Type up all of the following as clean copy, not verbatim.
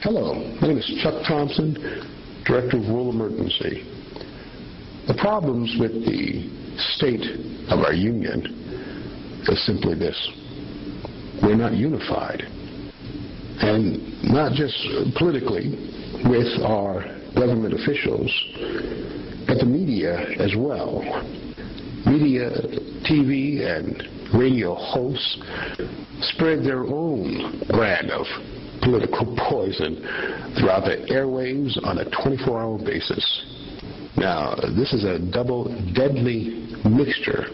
Hello, my name is Chuck Thompson, Director of World Emergency. The problems with the state of our union is simply this. We're not unified. And not just politically with our government officials, but the media as well. Media, TV, and radio hosts spread their own brand of political poison throughout the airwaves on a 24-hour basis. Now, this is a double deadly mixture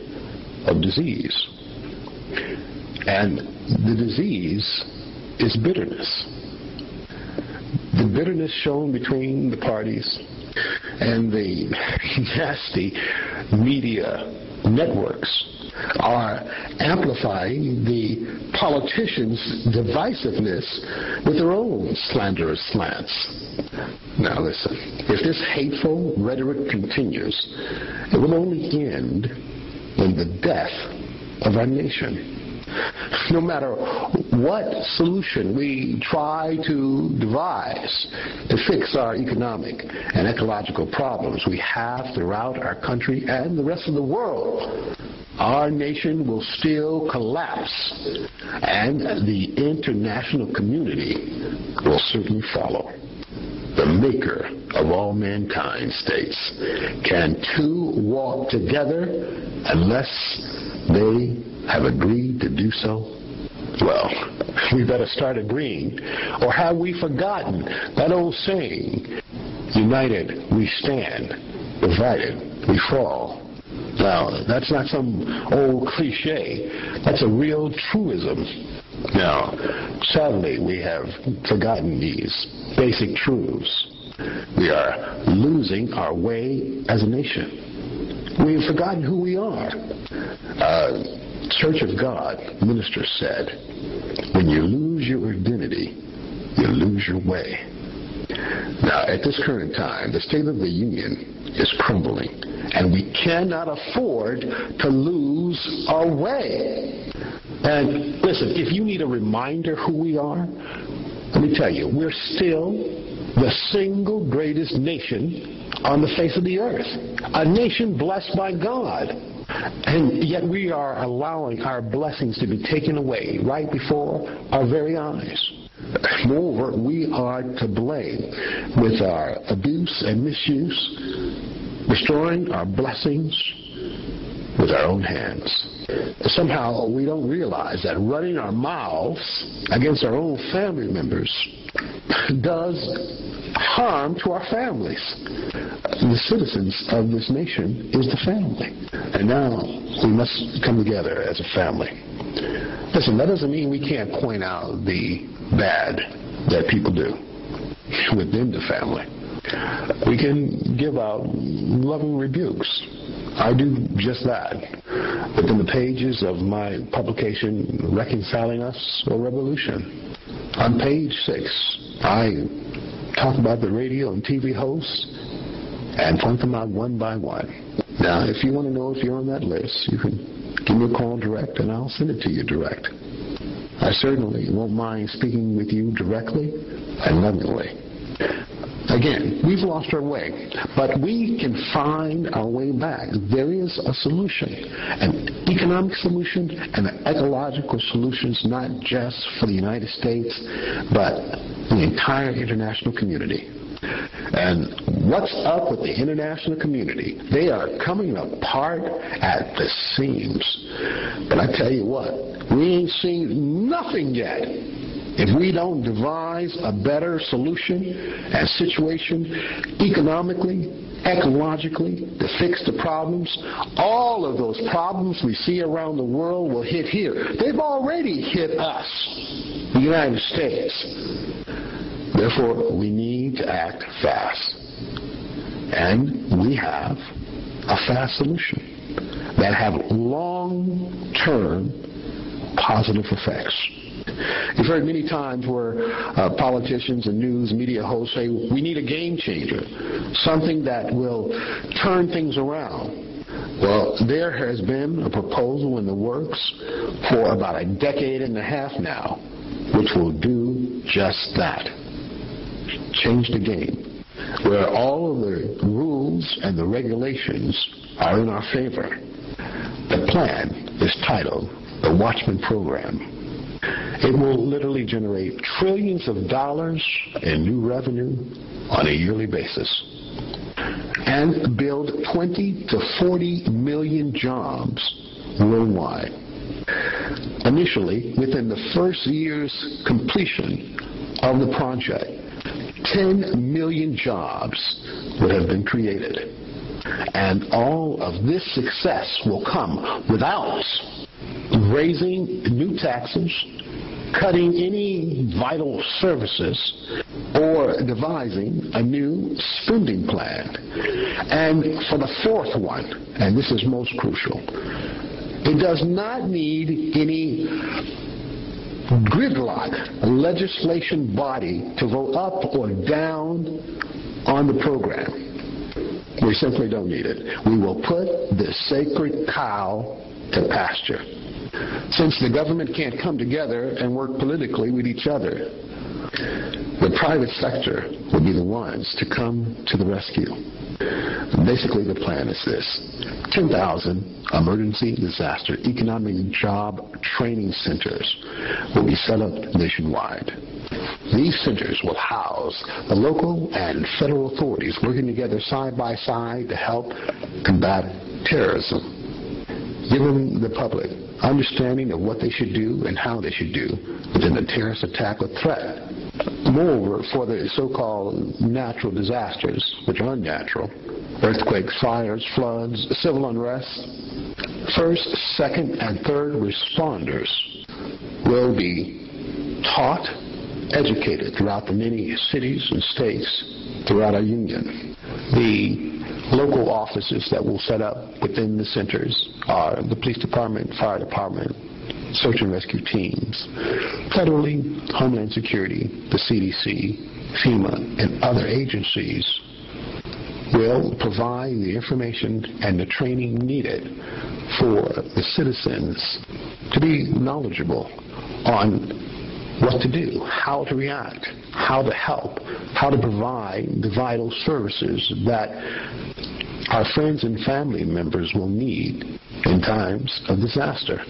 of disease. And the disease is bitterness. The bitterness shown between the parties and the nasty media networks are amplifying the politicians' divisiveness with their own slanderous slants. Now listen, if this hateful rhetoric continues, it will only end in the death of our nation. No matter what solution we try to devise to fix our economic and ecological problems we have throughout our country and the rest of the world, our nation will still collapse, and the international community will certainly follow. The maker of all mankind states, can two walk together unless they have agreed to do so? Well, we better start agreeing. Or have we forgotten that old saying, united we stand, divided we fall? Now, that's not some old cliche. That's a real truism. Now, sadly, we have forgotten these basic truths. We are losing our way as a nation. We've forgotten who we are. Church of God minister said, when you lose your identity, you lose your way. Now, at this current time, the state of the union is crumbling, and we cannot afford to lose our way. And listen, if you need a reminder who we are, let me tell you, we're still the single greatest nation on the face of the earth, a nation blessed by God. And yet we are allowing our blessings to be taken away right before our very eyes. Moreover, we are to blame with our abuse and misuse, destroying our blessings with our own hands. Somehow we don't realize that running our mouths against our own family members does harm to our families. The citizens of this nation is the family. And now we must come together as a family. Listen, that doesn't mean we can't point out the bad that people do within the family. We can give out loving rebukes. I do just that within the pages of my publication, Reconciling US, or Revolution. On page 6, I talk about the radio and TV hosts and point them out one by one. Now, if you want to know if you're on that list, you can give me a call direct and I'll send it to you direct. I certainly won't mind speaking with you directly and lovingly. Again, we've lost our way, but we can find our way back. There is a solution, an economic solution and an ecological solution, not just for the United States, but the entire international community. And what's up with the international community? They are coming apart at the seams. But I tell you what, we ain't seen nothing yet. If we don't devise a better solution and situation economically, ecologically, to fix the problems, all of those problems we see around the world will hit here. They've already hit us, the United States. Therefore, we need to act fast. And we have a fast solution that have long-term positive effects. You've heard many times where politicians and news media hosts say, we need a game changer, something that will turn things around. Well, there has been a proposal in the works for about a decade and a half now, which will do just that. change the game, where all of the rules and the regulations are in our favor. The plan is titled the Watchman Program. It will literally generate trillions of dollars in new revenue on a yearly basis and build 20 to 40 million jobs worldwide. Initially, within the first year's completion of the project, 10 million jobs would have been created. And all of this success will come without raising new taxes, cutting any vital services, or devising a new spending plan. And for the fourth one, and this is most crucial, it does not need any gridlock legislation body to vote up or down on the program. We simply don't need it. We will put the sacred cow to pasture. Since the government can't come together and work politically with each other, the private sector will be the ones to come to the rescue. Basically, the plan is this: 10,000 emergency disaster economic job training centers will be set up nationwide. These centers will house the local and federal authorities working together side by side to help combat terrorism, giving the public understanding of what they should do and how they should do within the terrorist attack or threat. Moreover, for the so-called natural disasters, which are unnatural, earthquakes, fires, floods, civil unrest, first, second, and third responders will be taught, educated throughout the many cities and states throughout our union. The local offices that we'll set up within the centers are the police department, fire department, search and rescue teams, federally, Homeland Security, the CDC, FEMA, and other agencies will provide the information and the training needed for the citizens to be knowledgeable on what to do, how to react, how to help, how to provide the vital services that our friends and family members will need in times of disaster.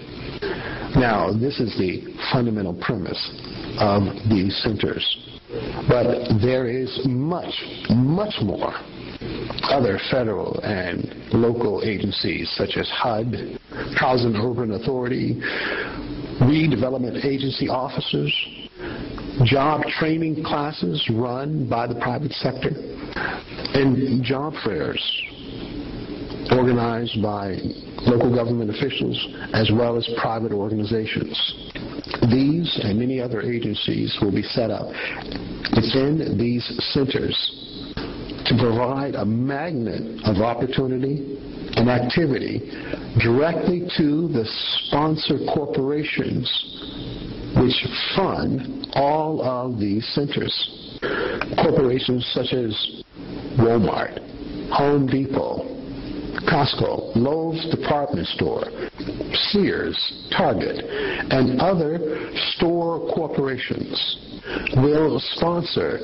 Now, this is the fundamental premise of these centers. But there is much, much more. Other federal and local agencies such as HUD, Housing and Urban Authority, redevelopment agency officers, job training classes run by the private sector, and job fairs organized by local government officials as well as private organizations. These and many other agencies will be set up within these centers to provide a magnet of opportunity and activity directly to the sponsor corporations which fund all of these centers. Corporations such as Walmart, Home Depot, Costco, Lowe's Department Store, Sears, Target, and other store corporations will sponsor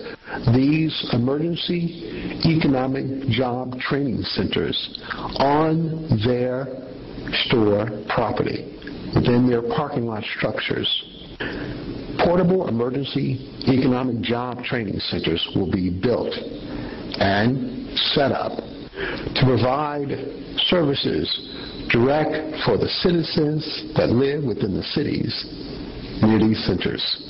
these emergency economic job training centers on their store property, within their parking lot structures. Portable emergency economic job training centers will be built and set up to provide services direct for the citizens that live within the cities near these centers.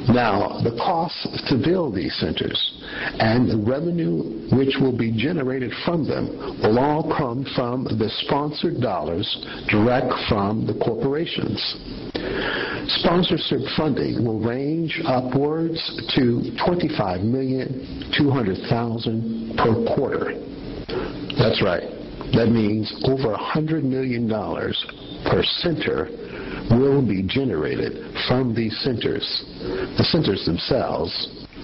Now, the costs to build these centers and the revenue which will be generated from them will all come from the sponsored dollars direct from the corporations. Sponsorship funding will range upwards to $25,200,000 per quarter. That's right. That means over $100 million per center will be generated from these centers. The centers themselves,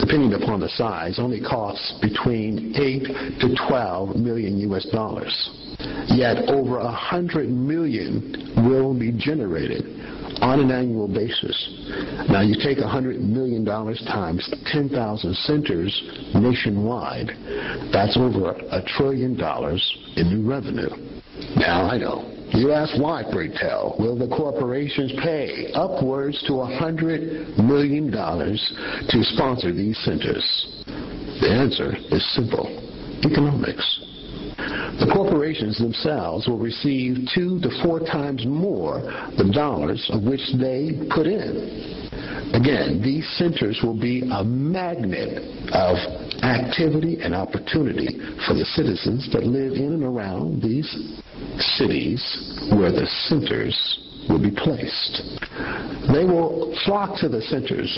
depending upon the size, only cost between 8 to 12 million US dollars. Yet over 100 million will be generated on an annual basis. Now you take $100 million times 10,000 centers nationwide. That's over $1 trillion in new revenue. Now I know. You ask why, pray tell, will the corporations pay upwards to $100 million to sponsor these centers? The answer is simple: economics. The corporations themselves will receive 2 to 4 times more the dollars of which they put in. Again, these centers will be a magnet of activity and opportunity for the citizens that live in and around these cities where the centers will be placed. They will flock to the centers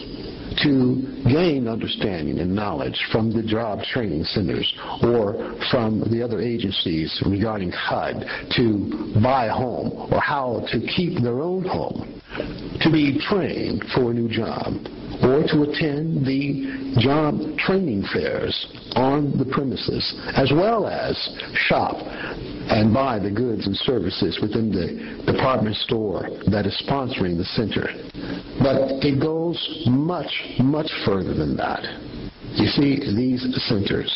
to gain understanding and knowledge from the job training centers or from the other agencies regarding HUD, to buy a home or how to keep their own home, to be trained for a new job, or to attend the job training fairs on the premises, as well as shop and buy the goods and services within the department store that is sponsoring the center. But it goes much, much further than that. You see, these centers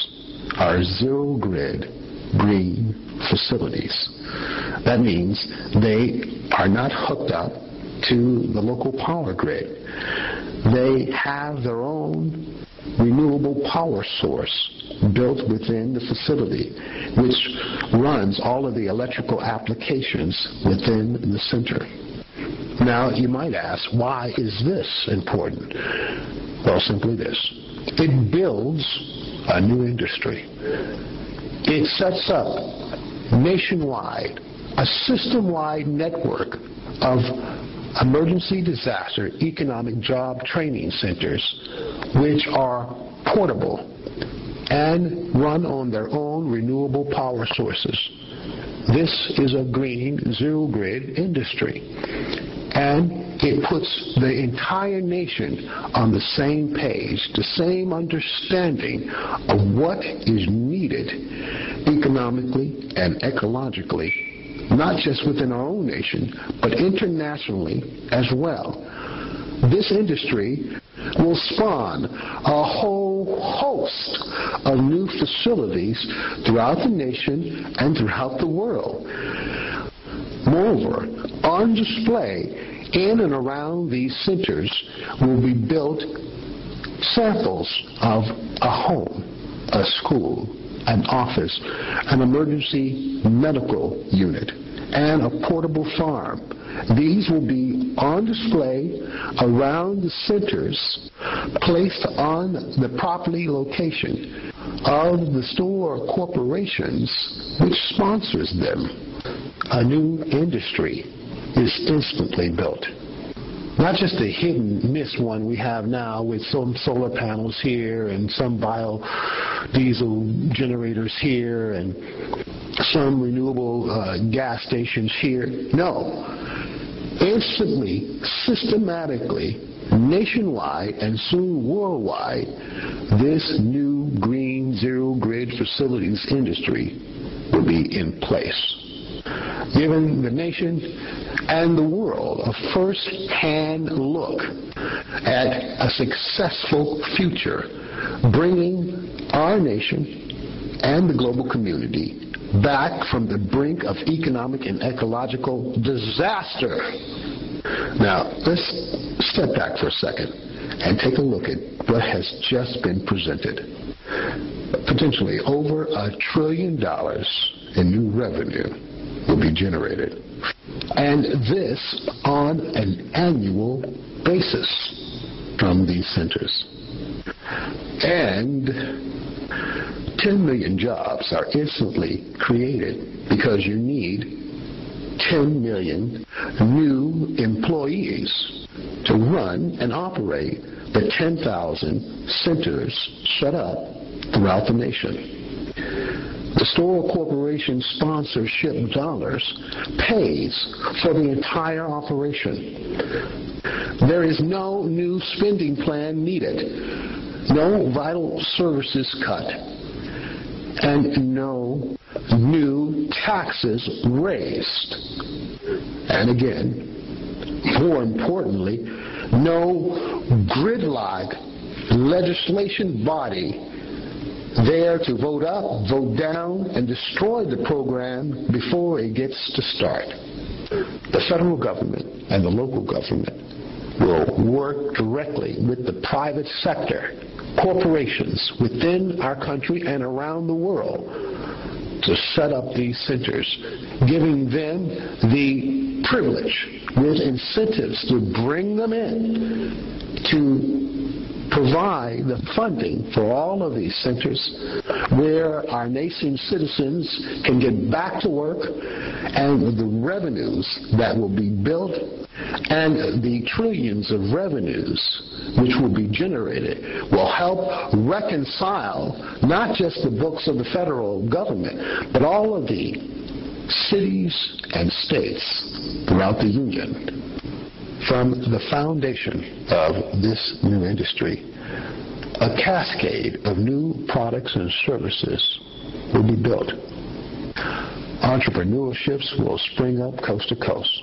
are zero-grid green facilities. That means they are not hooked up to the local power grid. They have their own renewable power source built within the facility, which runs all of the electrical applications within the center. Now, you might ask, why is this important? Well, simply this: it builds a new industry. It sets up nationwide a system-wide network of emergency disaster economic job training centers, which are portable and run on their own renewable power sources. This is a green, zero-grid industry, and it puts the entire nation on the same page, the same understanding of what is needed economically and ecologically, not just within our own nation, but internationally as well. This industry will spawn a whole host of new facilities throughout the nation and throughout the world. Moreover, on display in and around these centers will be built samples of a home, a school, an office, an emergency medical unit, and a portable farm. These will be on display around the centers, placed on the property location of the store corporations which sponsors them. A new industry is instantly built. Not just a hidden miss one we have now with some solar panels here and some biodiesel generators here and some renewable gas stations here. No. Instantly, systematically, nationwide, and soon worldwide, this new green zero-grid facilities industry will be in place, giving the nation and the world a first-hand look at a successful future, bringing our nation and the global community back from the brink of economic and ecological disaster. Now, let's step back for a second and take a look at what has just been presented. Potentially over $1 trillion in new revenue will be generated. And this on an annual basis from these centers. And 10 million jobs are instantly created because you need 10 million new employees to run and operate the 10,000 centers set up throughout the nation. The store corporation sponsorship dollars pays for the entire operation. There is no new spending plan needed, no vital services cut, and no new taxes raised. And again, More importantly, no gridlock legislation body there to vote up, vote down, and destroy the program before it gets to start. The federal government and the local government will work directly with the private sector, corporations within our country and around the world to set up these centers, giving them the privilege with incentives to bring them in, to provide the funding for all of these centers where our nation's citizens can get back to work, and the revenues that will be built and the trillions of revenues which will be generated will help reconcile not just the books of the federal government, but all of the cities and states throughout the Union. From the foundation of this new industry, a cascade of new products and services will be built. Entrepreneurships will spring up coast to coast.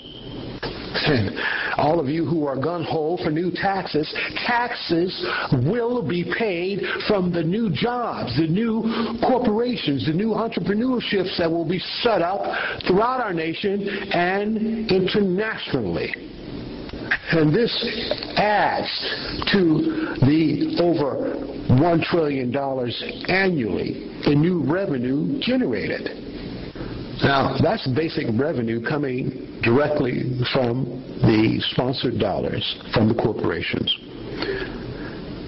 And all of you who are gung-ho for new taxes will be paid from the new jobs, the new corporations, the new entrepreneurships that will be set up throughout our nation and internationally. And this adds to the over $1 trillion annually in new revenue generated. Now, that's basic revenue coming directly from the sponsored dollars from the corporations.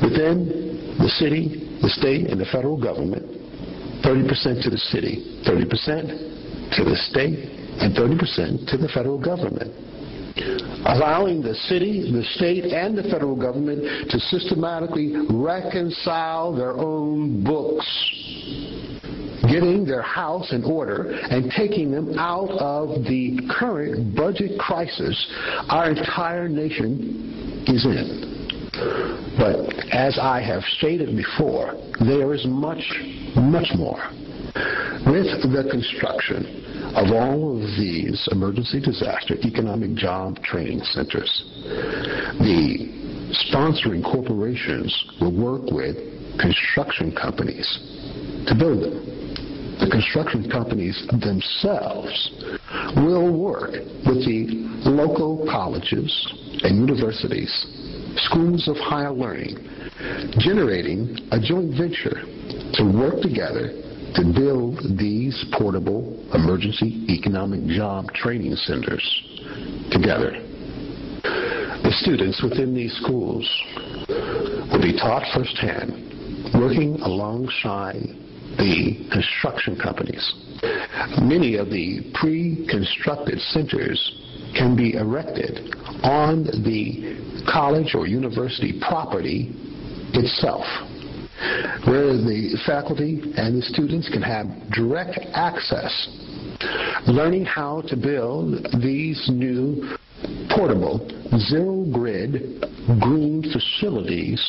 Within the city, the state, and the federal government, 30% to the city, 30% to the state, and 30% to the federal government, allowing the city, the state, and the federal government to systematically reconcile their own books, getting their house in order and taking them out of the current budget crisis our entire nation is in. But as I have stated before, there is much, much more. With the construction of all of these emergency disaster economic job training centers, the sponsoring corporations will work with construction companies to build them. The construction companies themselves will work with the local colleges and universities, schools of higher learning, generating a joint venture to work together to build these portable emergency economic job training centers together. The students within these schools will be taught firsthand, working alongside the construction companies. Many of the pre-constructed centers can be erected on the college or university property itself, where the faculty and the students can have direct access, learning how to build these new portable, zero-grid green facilities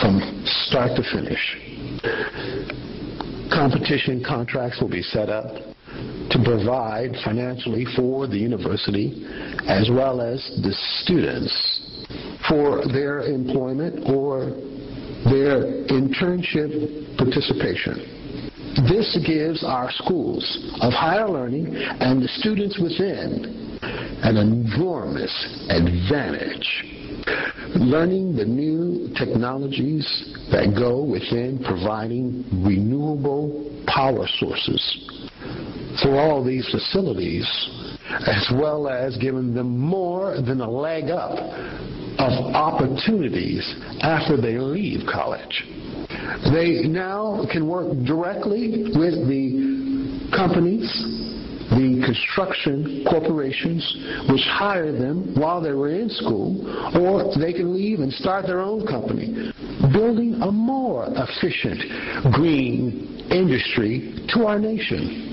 from start to finish. Competition contracts will be set up to provide financially for the university as well as the students for their employment or their internship participation. This gives our schools of higher learning and the students within an enormous advantage, learning the new technologies that go within providing renewable power sources for all these facilities, as well as giving them more than a leg up of opportunities after they leave college. They now can work directly with the companies, the construction corporations which hire them while they were in school, or they can leave and start their own company, building a more efficient green industry to our nation.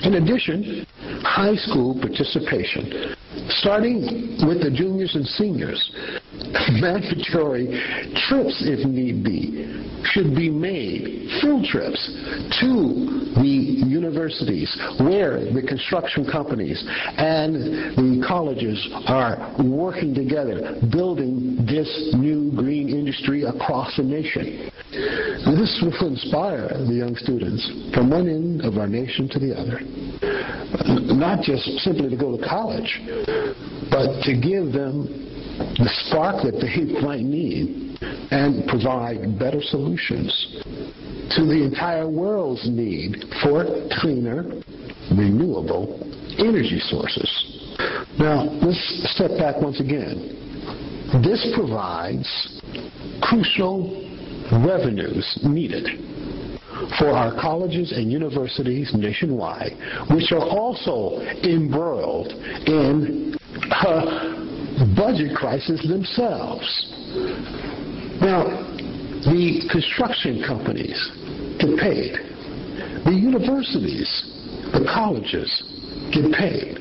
In addition, high school participation, starting with the juniors and seniors, Mandatory trips, if need be, should be made, field trips, to the universities where the construction companies and the colleges are working together, building this new green industry across the nation. This will inspire the young students from one end of our nation to the other. Not just simply to go to college, but to give them the spark that they might need and provide better solutions to the entire world's need for cleaner, renewable energy sources. Now, let's step back once again. This provides crucial revenues needed for our colleges and universities nationwide, which are also embroiled in budget crisis themselves. Now, the construction companies get paid. The universities, the colleges get paid.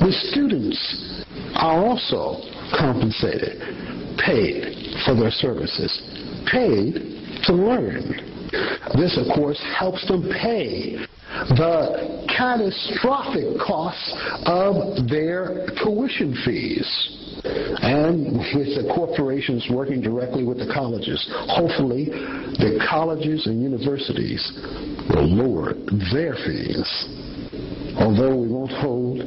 The students are also compensated, paid for their services, paid to learn. This, of course, helps them pay the catastrophic costs of their tuition fees. And with the corporations working directly with the colleges, hopefully the colleges and universities will lower their fees. Although we won't hold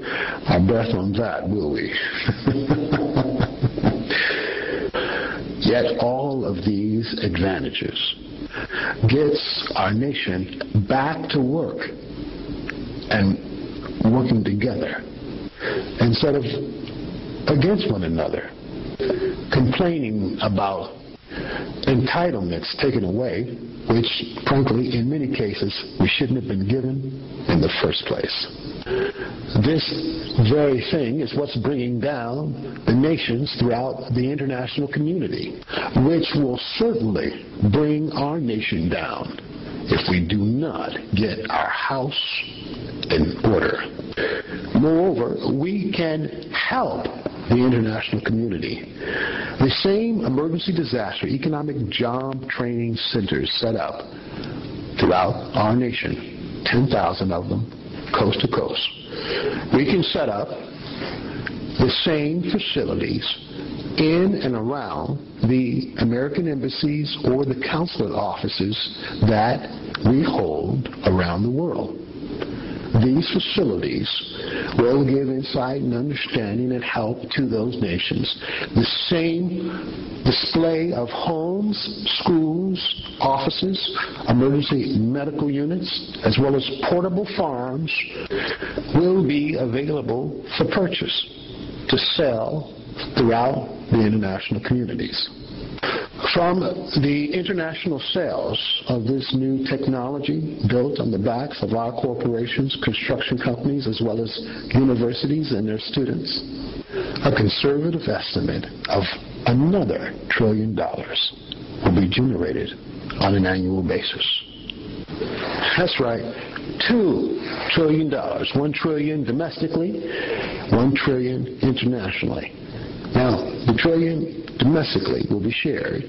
our breath on that, will we? Yet all of these advantages gets our nation back to work and working together instead of against one another, complaining about entitlements taken away, which, frankly, in many cases, we shouldn't have been given in the first place. This very thing is what's bringing down the nations throughout the international community, which will certainly bring our nation down if we do not get our house in order. Moreover, we can help the international community. The same emergency disaster economic job training centers set up throughout our nation, 10,000 of them, coast to coast. We can set up the same facilities in and around the American embassies or the consulate offices that we hold around the world. These facilities will give insight and understanding and help to those nations. The same display of homes, schools, offices, emergency medical units, as well as portable farms will be available for purchase to sell throughout the international communities. From the international sales of this new technology built on the backs of our corporations, construction companies, as well as universities and their students, a conservative estimate of another $1 trillion will be generated on an annual basis. That's right, $2 trillion. $1 trillion domestically, $1 trillion internationally. Now, the trillion domestically will be shared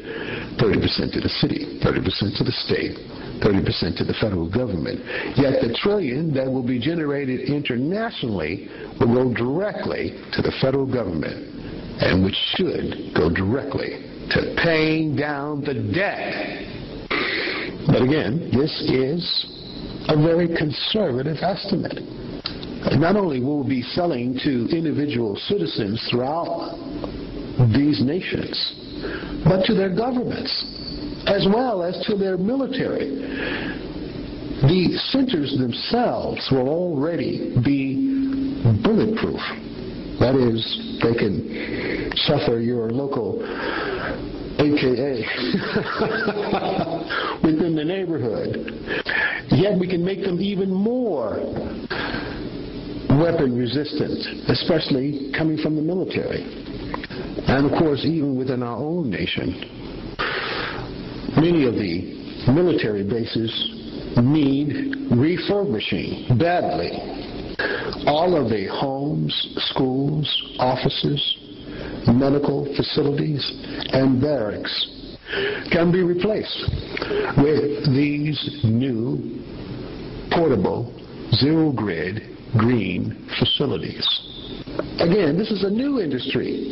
30% to the city, 30% to the state, 30% to the federal government. Yet the $1 trillion that will be generated internationally will go directly to the federal government, and which should go directly to paying down the debt. But again, this is a very conservative estimate. Not only will we be selling to individual citizens throughout these nations, but to their governments, as well as to their military. The centers themselves will already be bulletproof. That is, they can suffer your local AKA within the neighborhood. Yet we can make them even more weapon resistant, especially coming from the military. And of course, even within our own nation, many of the military bases need refurbishing badly. All of the homes, schools, offices, medical facilities, and barracks can be replaced with these new portable zero-grid green facilities. Again, this is a new industry.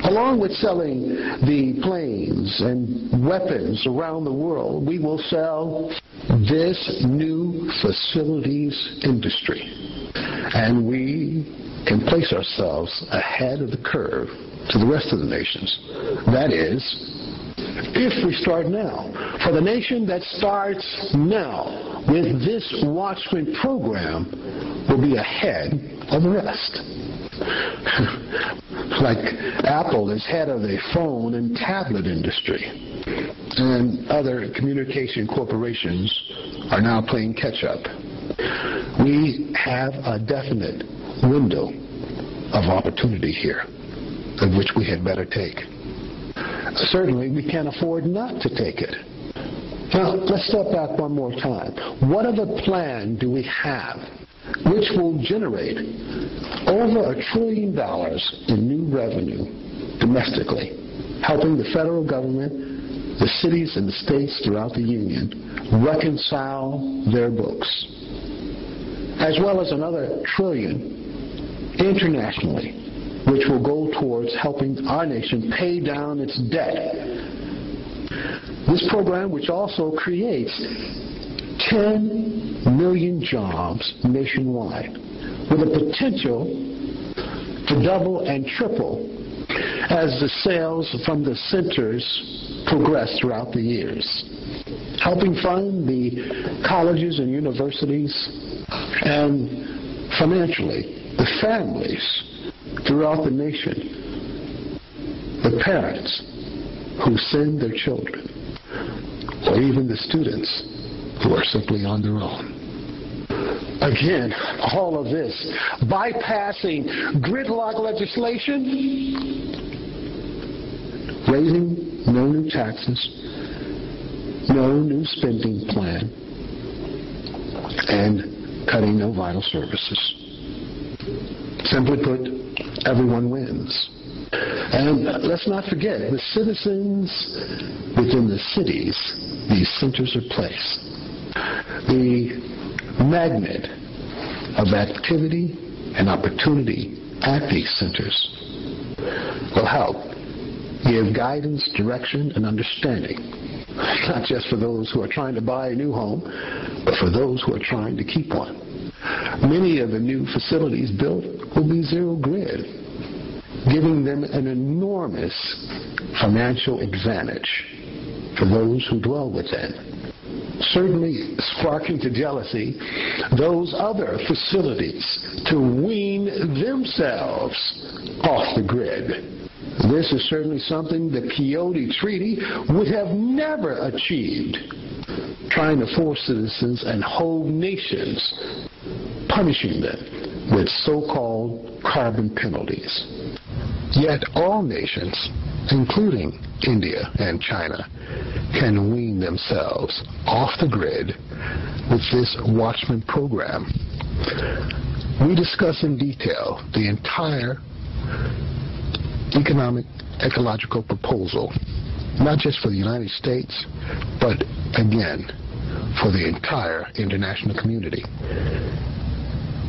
Along with selling the planes and weapons around the world, we will sell this new facilities industry. And we can place ourselves ahead of the curve to the rest of the nations. That is, if we start now. For the nation that starts now with this Watchman program will be ahead of the rest. Like Apple is head of the phone and tablet industry, and other communication corporations are now playing catch-up. We have a definite window of opportunity here, of which we had better take. Certainly, we can't afford not to take it. Now, let's step back one more time. What other plan do we have which will generate over $1 trillion in new revenue domestically, helping the federal government, the cities and the states throughout the Union reconcile their books, as well as another $1 trillion internationally, which will go towards helping our nation pay down its debt. This program, which also creates 10 million jobs nationwide, with a potential to double and triple as the sales from the centers progress throughout the years, helping fund the colleges and universities, and financially the families throughout the nation, the parents who send their children, or even the students who are simply on their own. Again, all of this bypassing gridlock legislation, raising no new taxes, no new spending plan, and cutting no vital services. Simply put, everyone wins. And let's not forget, the citizens within the cities these centers are placed, the magnet of activity and opportunity at these centers will help give guidance, direction, and understanding, not just for those who are trying to buy a new home, but for those who are trying to keep one. Many of the new facilities built will be zero-grid, giving them an enormous financial advantage for those who dwell within. Certainly sparking to jealousy those other facilities to wean themselves off the grid. This is certainly something the Kyoto Treaty would have never achieved, trying to force citizens and whole nations, punishing them with so-called carbon penalties. Yet all nations, including India and China, can wean themselves off the grid with this Watchman program. We discuss in detail the entire economic, ecological proposal, not just for the United States, but again, for the entire international community.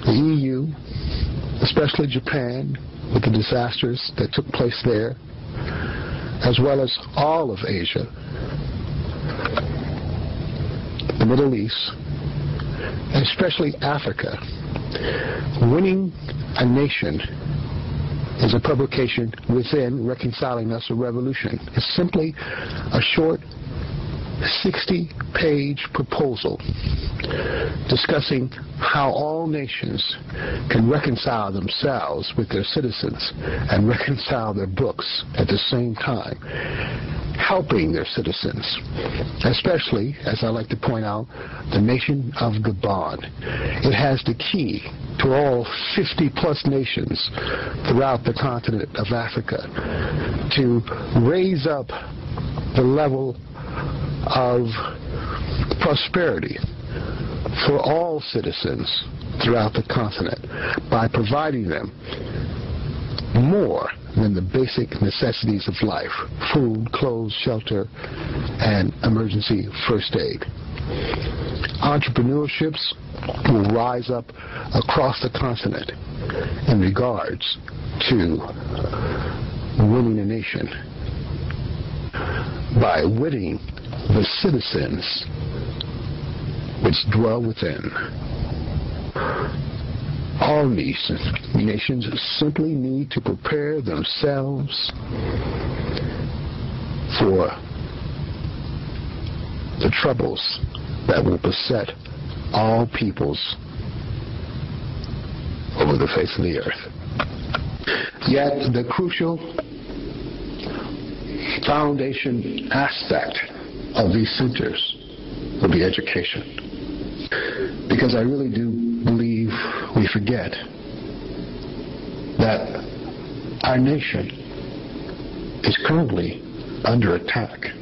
The EU, especially Japan, with the disasters that took place there, as well as all of Asia, the Middle East, and especially Africa. Winning a Nation is a publication within Reconciling US, a Revolution. It's simply a short 60-page proposal discussing how all nations can reconcile themselves with their citizens and reconcile their books at the same time, helping their citizens, especially, as I like to point out, the nation of Gabon. It has the key to all 50-plus nations throughout the continent of Africa to raise up the level of prosperity for all citizens throughout the continent by providing them more than the basic necessities of life: food, clothes, shelter, and emergency first aid. Entrepreneurships will rise up across the continent in regards to winning a nation by winning the citizens which dwell within. All nations simply need to prepare themselves for the troubles that will beset all peoples over the face of the earth. Yet the crucial foundation aspect of these centers will be education. Because I really do believe we forget that our nation is currently under attack.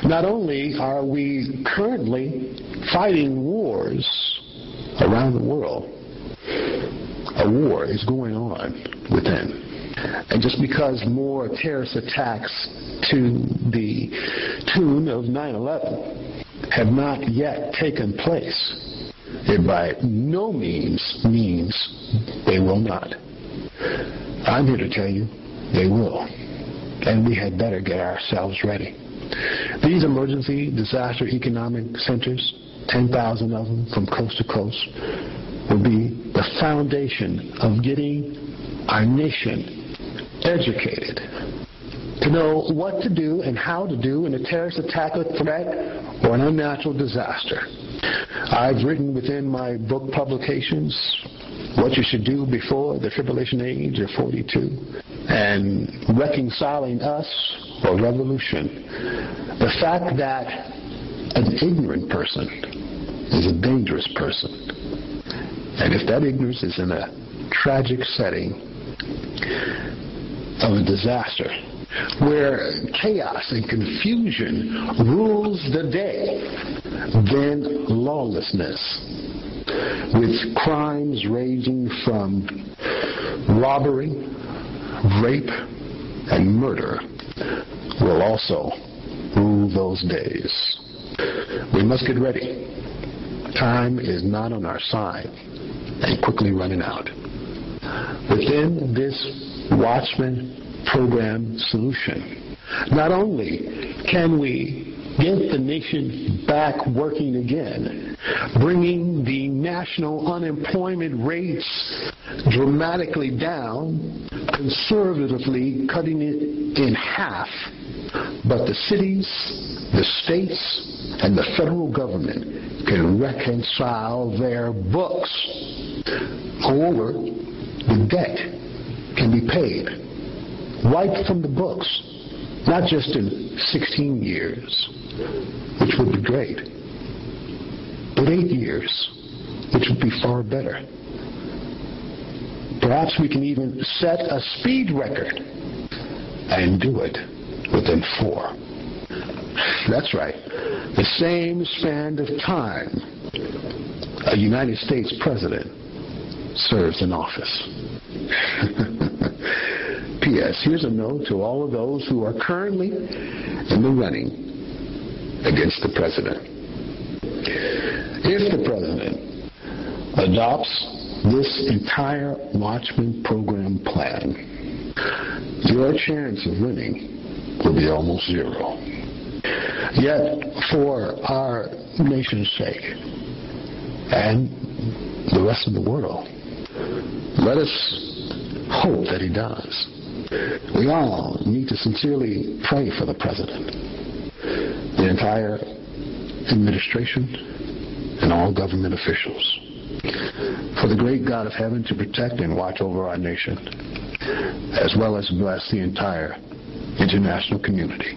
Not only are we currently fighting wars around the world, a war is going on within. And just because more terrorist attacks to the tune of 9/11 have not yet taken place, it by no means means they will not. I'm here to tell you, they will. And we had better get ourselves ready. These emergency disaster economic centers, 10,000 of them from coast to coast, will be the foundation of getting our nation educated to know what to do and how to do in a terrorist attack or threat or an unnatural disaster. I've written within my book publications what you should do before the tribulation age of 42 and Reconciling US or Revolution. The fact that an ignorant person is a dangerous person. And if that ignorance is in a tragic setting of a disaster, where chaos and confusion rules the day, then lawlessness, with crimes ranging from robbery, rape, and murder, will also rule those days. We must get ready. Time is not on our side and quickly running out. Within this Watchman program solution, not only can we get the nation back working again, bringing the national unemployment rates dramatically down, conservatively cutting it in half, but the cities, the states, and the federal government can reconcile their books. Moreover, the debt can be paid right from the books, not just in 16 years, which would be great, but 8 years, which would be far better. Perhaps we can even set a speed record and do it within 4. That's right, the same span of time a United States president serves in office. P.S. Here's a note to all of those who are currently in the running against the president. If the president adopts this entire Watchman program plan, your chance of winning will be almost 0. Yet, for our nation's sake and the rest of the world, let us hope that he does. We all need to sincerely pray for the president, the entire administration, and all government officials, for the great God of heaven to protect and watch over our nation, as well as bless the entire international community.